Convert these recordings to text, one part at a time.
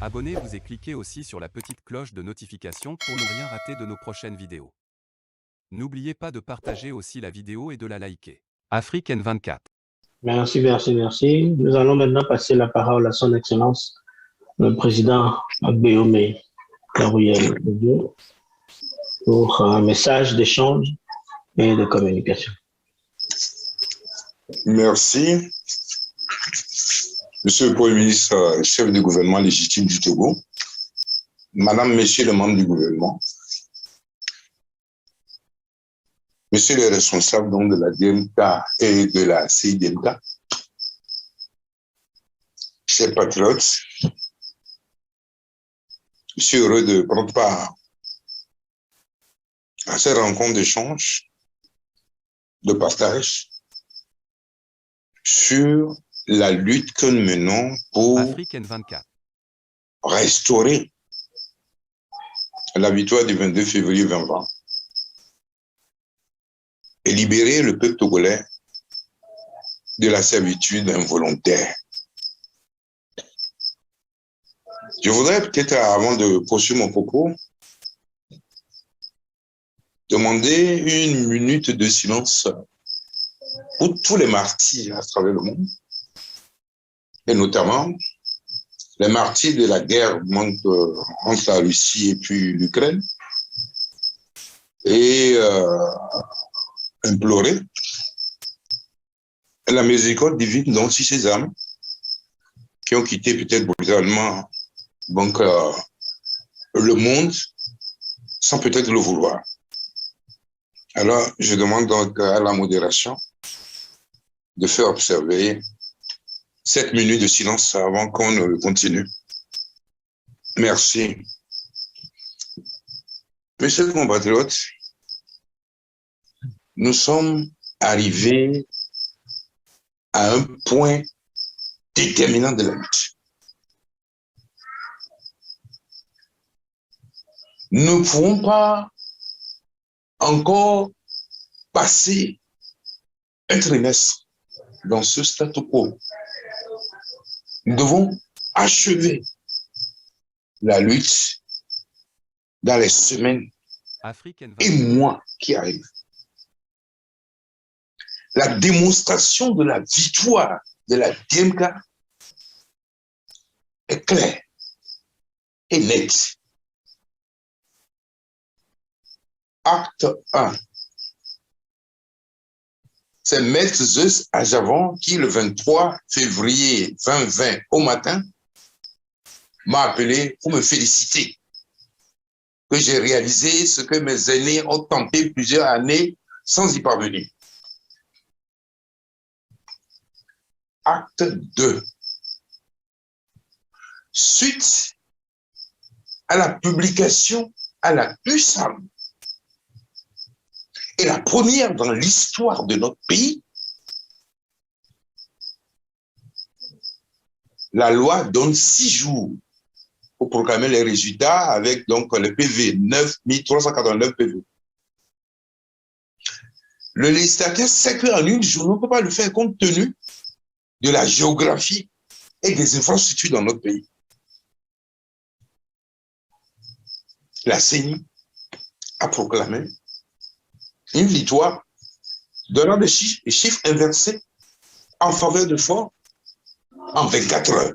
Abonnez-vous et cliquez aussi sur la petite cloche de notification pour ne rien rater de nos prochaines vidéos. N'oubliez pas de partager aussi la vidéo et de la liker. Afrique N24. Merci, merci, merci. Nous allons maintenant passer la parole à son Excellence, le président Abéomé Gabriel Dieu, pour un message d'échange et de communication. Merci. Monsieur le Premier ministre, chef du gouvernement légitime du Togo, Madame, Messieurs les membres du gouvernement, Messieurs les responsables donc, de la DMK et de la CIDMK, chers patriotes, je suis heureux de prendre part à cette rencontre d'échange, de partage sur la lutte que nous menons pour Afrique N24. restaurer la victoire du 22 février 2020 et libérer le peuple togolais de la servitude involontaire. Je voudrais peut-être, avant de poursuivre mon propos, demander une minute de silence pour tous les martyrs à travers le monde, et notamment les martyrs de la guerre entre la Russie et puis l'Ukraine, et implorer la miséricorde divine dans si ces âmes qui ont quitté peut-être brutalement donc, le monde sans peut-être le vouloir. Alors, je demande donc à la modération de faire observer 7 minutes de silence avant qu'on ne continue. Merci. Messieurs les compatriotes, nous sommes arrivés à un point déterminant de la lutte. Nous ne pouvons pas encore passer un trimestre dans ce statu quo. Nous devons achever la lutte dans les semaines et mois qui arrivent. La démonstration de la victoire de la DMK est claire et nette. Acte 1. C'est Maître Zeus Ajavan qui, le 23 février 2020 au matin, m'a appelé pour me féliciter que j'ai réalisé ce que mes aînés ont tenté plusieurs années sans y parvenir. Acte 2. Suite à la publication à la USAM, et la première dans l'histoire de notre pays, la loi donne 6 jours pour proclamer les résultats avec donc le PV, 9389 PV. Le législateur sait qu'en une journée, on ne peut pas le faire compte tenu de la géographie et des infrastructures dans notre pays. La CENI a proclamé une victoire donnant des chiffres inversés en faveur de Fort en 24 heures.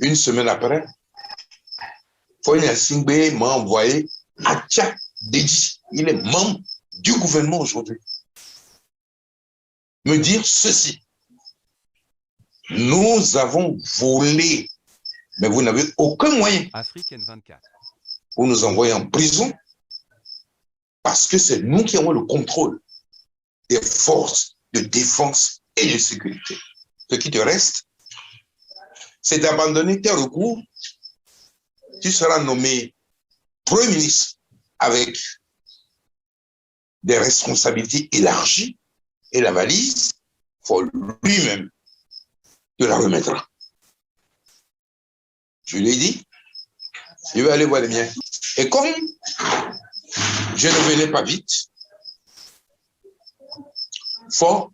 Une semaine après, Foyne Singbe m'a envoyé à Tchad Dedi, il est membre du gouvernement aujourd'hui, me dire ceci: nous avons volé, mais vous n'avez aucun moyen pour nous envoyer en prison parce que c'est nous qui avons le contrôle des forces de défense et de sécurité. Ce qui te reste, c'est d'abandonner tes recours. Tu seras nommé Premier ministre avec des responsabilités élargies et la valise, pour lui-même, te la remettra. Je lui ai dit, je vais aller voir les miens. Et comme je ne venais pas vite, fort,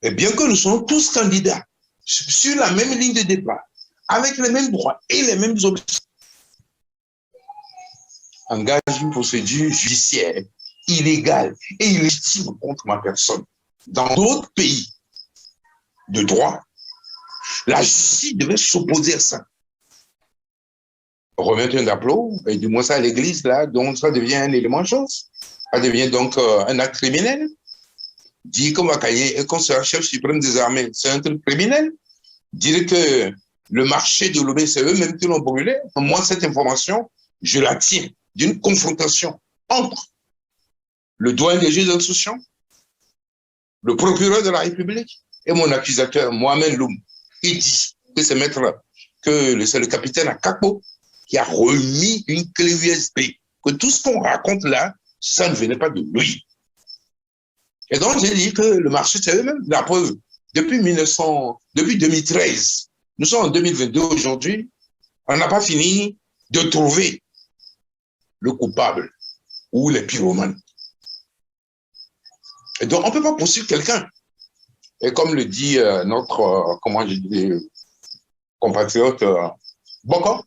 et bien que nous soyons tous candidats sur la même ligne de départ, avec les mêmes droits et les mêmes obligations, engage une procédure judiciaire illégale et illégitime contre ma personne. Dans d'autres pays de droit, la justice devait s'opposer à ça. Remettre un diplôme, et du moins ça à l'église, là, donc ça devient un élément de chose. Ça devient donc un acte criminel. Dire qu'on va gagner un conseiller chef suprême des armées, c'est un truc criminel. Dire que le marché de l'OB, c'est eux-mêmes qui l'ont brûlé. Moi, cette information, je la tiens d'une confrontation entre le doyen des juges d'instruction, le procureur de la République et mon accusateur, Mohamed Loum. Il dit que c'est le capitaine Akakpo qui a remis une clé USB, que tout ce qu'on raconte là, ça ne venait pas de lui. Et donc, j'ai dit que le marché, c'est eux-mêmes. La preuve, depuis 2013, nous sommes en 2022 aujourd'hui, on n'a pas fini de trouver le coupable ou les pyromanes. Et donc, on ne peut pas poursuivre quelqu'un. Et comme le dit notre, compatriote Boko,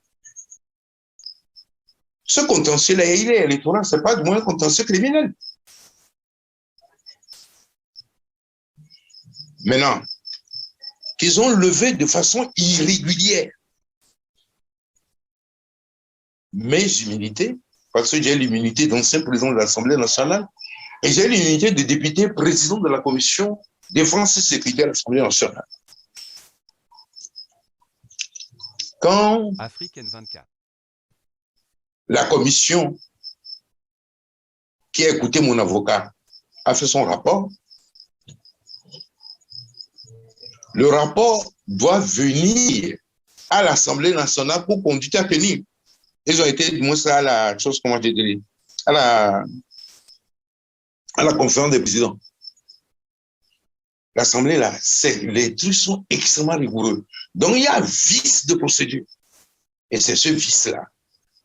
ce contentieux-là, il est électoral, ce n'est pas du moins un contentieux criminel. Maintenant, qu'ils ont levé de façon irrégulière mes immunités, parce que j'ai l'immunité d'ancien président de l'Assemblée nationale et j'ai l'immunité de député président de la commission défense et sécurité à l'Assemblée nationale. Quand Africaine 24. La commission qui a écouté mon avocat a fait son rapport, le rapport doit venir à l'Assemblée nationale pour conduire à tenir. Ils ont été, du moins, ça à la chose, comment je dis, à la conférence des présidents. L'Assemblée, là, les trucs sont extrêmement rigoureux. Donc, il y a un vice de procédure. Et c'est ce vice-là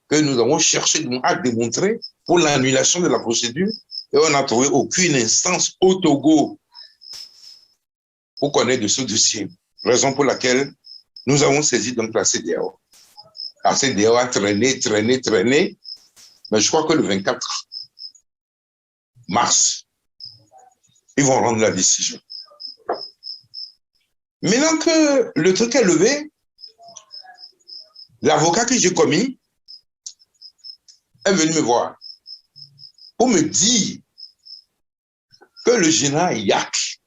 que nous avons cherché à démontrer pour l'annulation de la procédure. Et on n'a trouvé aucune instance au Togo pour connaître de ce dossier. Raison pour laquelle nous avons saisi donc la CEDEAO. La CEDEAO a traîné. Mais je crois que le 24 mars, ils vont rendre la décision. Maintenant que le truc est levé, l'avocat que j'ai commis est venu me voir pour me dire que le général Yak,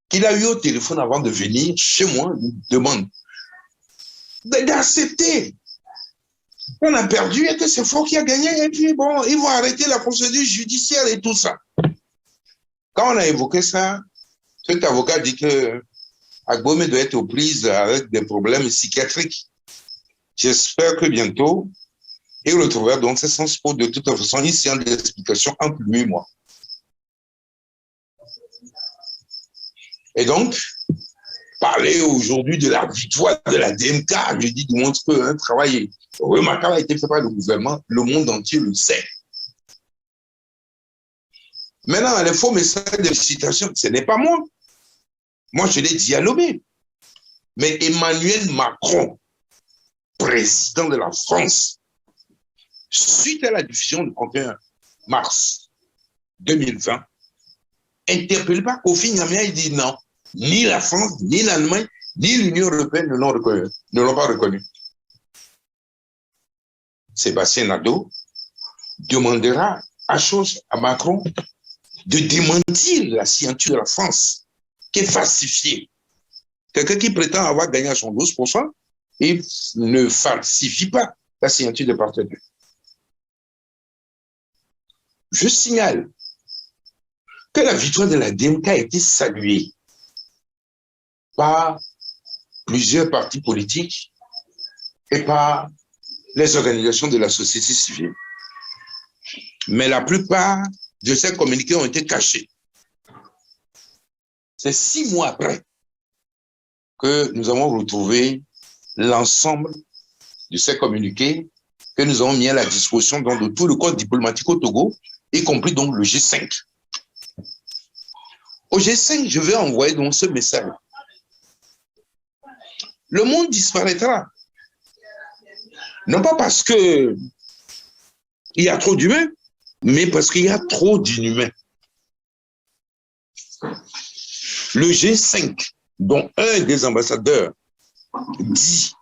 qu'il a eu au téléphone avant de venir chez moi, nous demande d'accepter. On a perdu et que c'est Fort qui a gagné. Et puis bon, ils vont arrêter la procédure judiciaire et tout ça. Quand on a évoqué ça, cet avocat dit que Agbomé doit être aux prises avec des problèmes psychiatriques. J'espère que bientôt, il retrouvera donc ses sens pour de toute façon une séance d'explication entre lui et moi. Et donc, parler aujourd'hui de la victoire de la DMK, je dis, démontre qu'un travail remarquable a été fait par le gouvernement, le monde entier le sait. Maintenant, les faux messages de félicitations, ce n'est pas moi. Moi, je l'ai dialogué. Mais Emmanuel Macron, président de la France, suite à la diffusion du 31 mars 2020, interpellé par Kofi Nnamia, il dit non, ni la France, ni l'Allemagne, ni l'Union européenne ne l'ont pas reconnu. Sébastien Nadeau demandera à Macron de démentir la signature de la France, qui est falsifiée. Quelqu'un qui prétend avoir gagné à son 12%, il ne falsifie pas la signature des partenaires. Je signale que la victoire de la DMK a été saluée par plusieurs partis politiques et par les organisations de la société civile. Mais la plupart de ces communiqués ont été cachés. C'est 6 mois après que nous avons retrouvé l'ensemble de ces communiqués que nous avons mis à la disposition de tout le corps diplomatique au Togo, y compris donc le G5. Au G5, je vais envoyer donc ce message. le monde disparaîtra. Non pas parce que il y a trop d'humains, mais parce qu'il y a trop d'inhumains. Le G5, dont un des ambassadeurs dit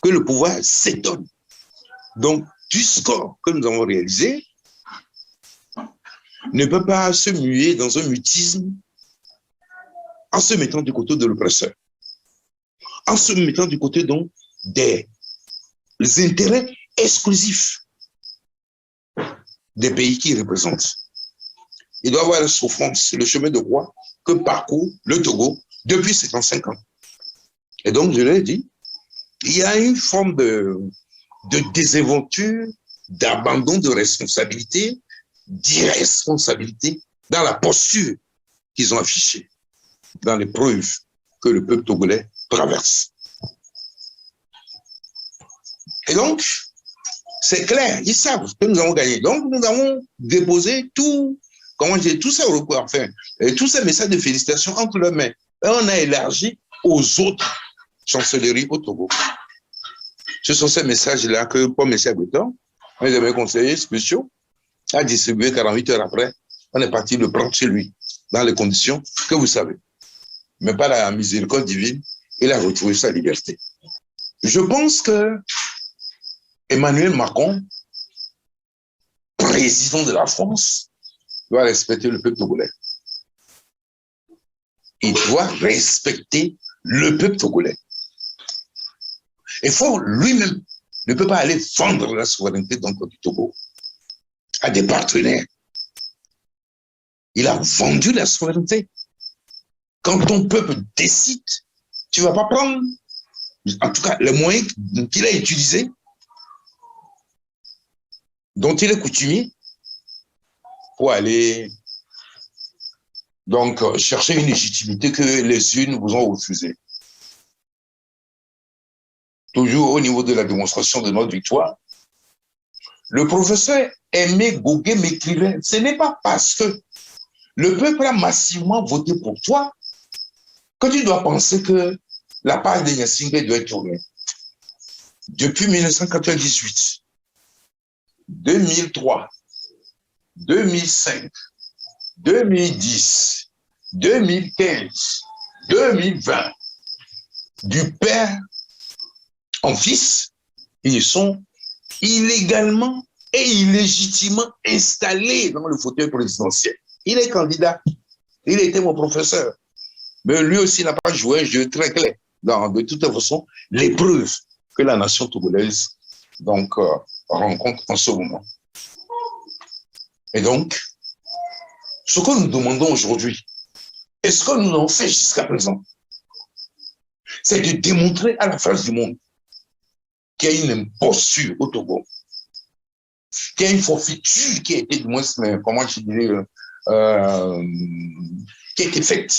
que le pouvoir s'étonne. Donc, du score que nous avons réalisé ne peut pas se muer dans un mutisme en se mettant du côté de l'oppresseur, en se mettant du côté donc des intérêts exclusifs des pays qui représentent. Il doit avoir la souffrance, le chemin de croix que parcourt le Togo depuis 55 ans. Et donc, je l'ai dit, il y a une forme de désinvolture, d'abandon de responsabilité, d'irresponsabilité dans la posture qu'ils ont affichée, dans les preuves que le peuple togolais traverse. Et donc, c'est clair, ils savent que nous avons gagné. Donc, nous avons déposé tout, comment dire, tout ça au recours, enfin, tous ces messages de félicitations entre leurs mains. Et on a élargi aux autres chancelleries au Togo. Ce sont ces messages-là que Paul Messia-Breton, un de mes conseillers spéciaux, a distribué 48 heures après. On est parti le prendre chez lui, dans les conditions que vous savez. Mais par la miséricorde divine, il a retrouvé sa liberté. Je pense que Emmanuel Macron, président de la France, doit respecter le peuple togolais. Il doit respecter le peuple togolais. Il faut lui-même ne peut pas aller vendre la souveraineté du Togo à des partenaires. Il a vendu la souveraineté. Quand ton peuple décide, tu ne vas pas prendre, en tout cas, les moyens qu'il a utilisés, dont il est coutumier, pour aller donc chercher une légitimité que les unes vous ont refusée. Toujours au niveau de la démonstration de notre victoire, le professeur Aimé Goguet m'écrivait, ce n'est pas parce que le peuple a massivement voté pour toi que tu dois penser que la page de Gnassingbé doit être tournée. Depuis 1998, 2003, 2005, 2010, 2015, 2020, du père en fils, ils sont illégalement et illégitimement installés dans le fauteuil présidentiel. Il est candidat, il était mon professeur, mais lui aussi n'a pas joué un jeu très clair. De toute façon, les preuves que la nation togolaise donc, rencontre en ce moment. Et donc, ce que nous demandons aujourd'hui, et ce que nous avons fait jusqu'à présent, c'est de démontrer à la face du monde qu'il y a une imposture au Togo, qu'il y a une forfaiture qui a été, du moins, comment je dirais, qui a été faite,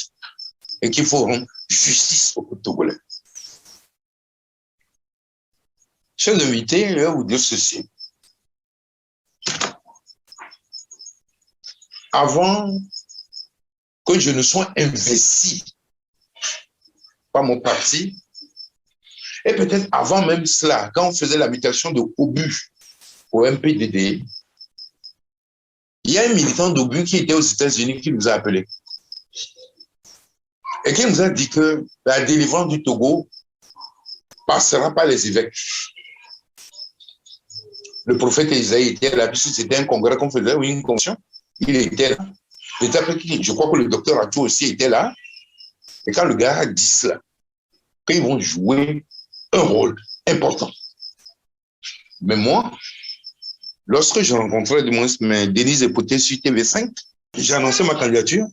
et qu'il faut rendre justice au peuple togolais. Chers invités, je vais vous dire ceci. Avant que je ne sois investi par mon parti, et peut-être avant même cela, quand on faisait la mutation de Obu au MPDD, il y a un militant d'Obu qui était aux États-Unis qui nous a appelés et qui nous a dit que la délivrance du Togo passera par les évêques. Le prophète Isaïe était là, puisque c'était un congrès qu'on faisait, ou une convention, il était là. Je crois que le docteur Atou aussi était là. Et quand le gars a dit cela, qu'ils vont jouer un rôle important. Mais moi, lorsque je rencontrais Denise Epoté sur TV5, j'ai annoncé ma candidature.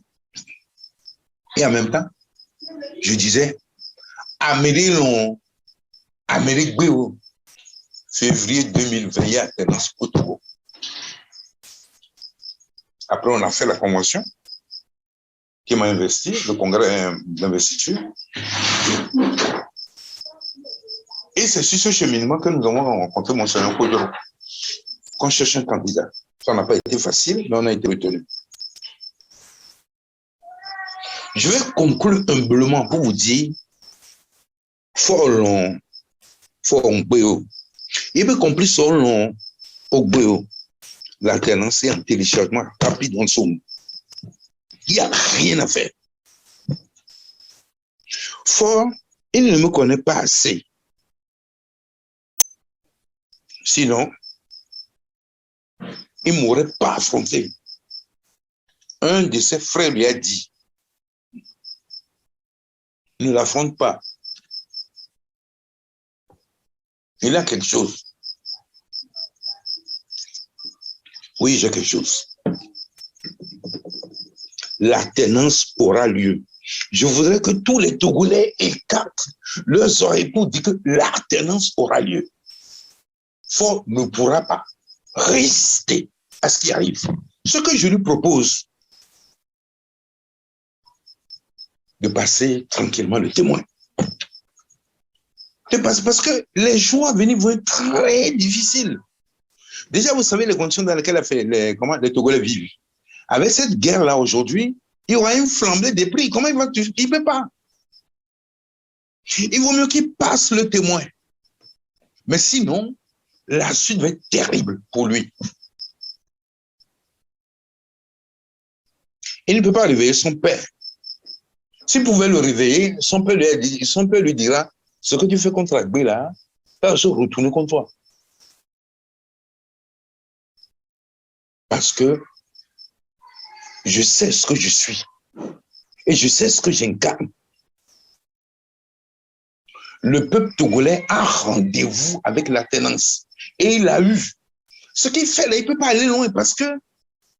Et en même temps, je disais, Amérique Béo, février 2020, il y a alternance au Togo. Après, on a fait la convention qui m'a investi, le congrès d'investiture. Et c'est sur ce cheminement que nous avons rencontré Monseigneur Kodoro, qu'on cherche un candidat. Ça n'a pas été facile, mais on a été retenu. Je vais conclure humblement pour vous dire fort long, fort long. Il peut compris son long au béo. L'alternance est un téléchargement rapide en somme. Il n'y a rien à faire. Fort, il ne me connaît pas assez. Sinon, il ne m'aurait pas affronté. Un de ses frères lui a dit, ne l'affronte pas. Il a quelque chose. Oui, j'ai quelque chose. L'alternance aura lieu. Je voudrais que tous les Togolais écartent leurs oreilles pour dire que l'alternance aura lieu. Fort ne pourra pas résister à ce qui arrive. Ce que je lui propose, de passer tranquillement le témoin. De passer, parce que les jours à venir vont être très difficiles. Déjà, vous savez les conditions dans lesquelles les Togolais vivent. Avec cette guerre-là aujourd'hui, il y aura une flambée des prix. Comment il va? Il ne peut pas. Il vaut mieux qu'il passe le témoin. Mais sinon, la suite va être terrible pour lui. Il ne peut pas réveiller son père. S'il pouvait le réveiller, son père lui dira, ce que tu fais contre Agbé là, ça va se retourner contre toi. Parce que je sais ce que je suis. Et je sais ce que j'incarne. Le peuple togolais a rendez-vous avec la tenance. Et il a eu. Ce qu'il fait là, il ne peut pas aller loin parce que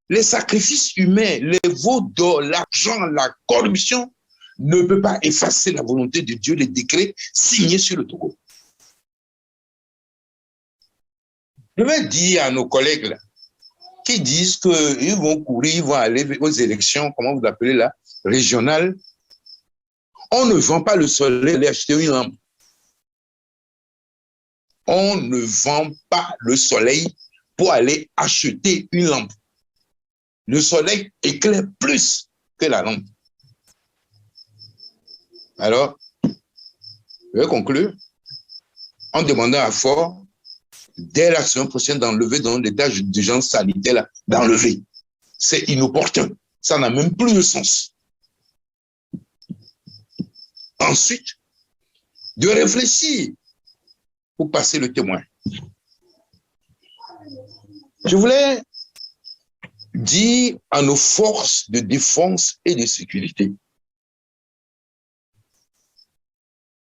les sacrifices humains, les veaux d'or, l'argent, la corruption ne peut pas effacer la volonté de Dieu, les décrets signés sur le Togo. Je vais dire à nos collègues là, qui disent qu'ils vont courir, ils vont aller aux élections, comment vous appelez là, régionales. On ne vend pas le soleil, aller acheter une lampe. On ne vend pas le soleil pour aller acheter une lampe. Le soleil éclaire plus que la lampe. Alors, je vais conclure en demandant à Fort, dès la semaine prochaine, d'enlever dans l'état d'urgence sanitaire, d'enlever. C'est inopportun. Ça n'a même plus de sens. Ensuite, de réfléchir pour passer le témoin. Je voulais dire à nos forces de défense et de sécurité,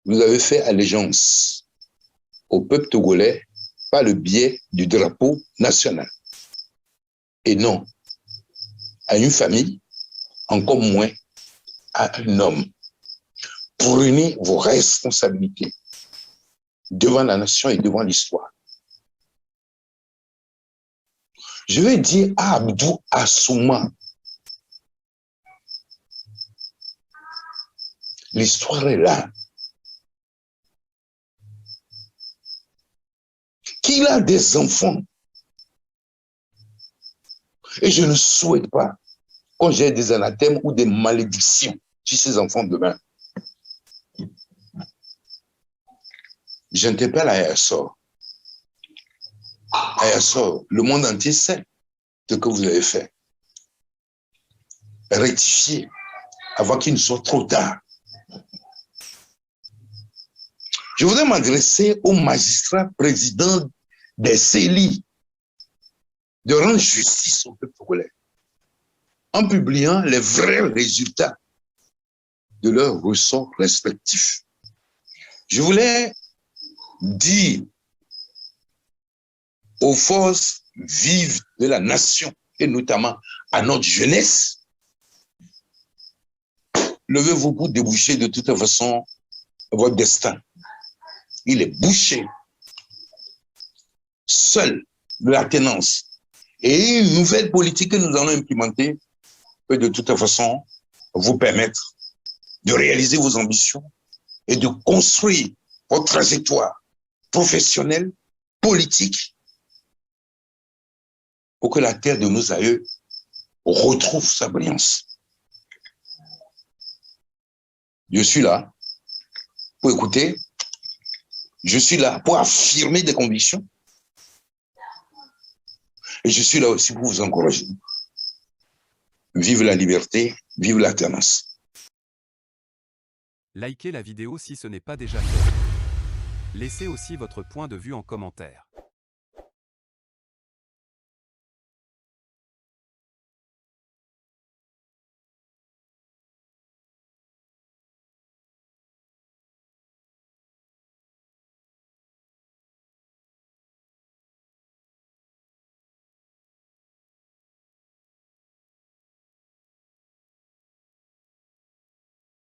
vous avez fait allégeance au peuple togolais par le biais du drapeau national. Et non à une famille, encore moins à un homme. Prenez vos responsabilités devant la nation et devant l'histoire. Je vais dire à Abdou Assouma, l'histoire est là. Qu'il a des enfants. Et je ne souhaite pas qu'on j'ai des anathèmes ou des malédictions sur ces enfants demain. J'interpelle Ayassor. Ayassor, le monde entier sait ce que vous avez fait. Rectifiez avant qu'il ne soit trop tard. Je voudrais m'adresser au magistrat président des CELI de rendre justice au peuple togolais en publiant les vrais résultats de leurs ressorts respectifs. Je voulais dire aux forces vives de la nation et notamment à notre jeunesse, levez-vous pour déboucher de toute façon votre destin. Il est bouché. Seule la tenance et une nouvelle politique que nous allons implémenter peut de toute façon vous permettre de réaliser vos ambitions et de construire votre trajectoire professionnelle, politique, pour que la terre de nos aïeux retrouve sa brillance. Je suis là pour écouter Je suis là pour affirmer des convictions. Et je suis là aussi pour vous encourager. Vive la liberté, vive l'alternance. Likez la vidéo si ce n'est pas déjà fait. Laissez aussi votre point de vue en commentaire.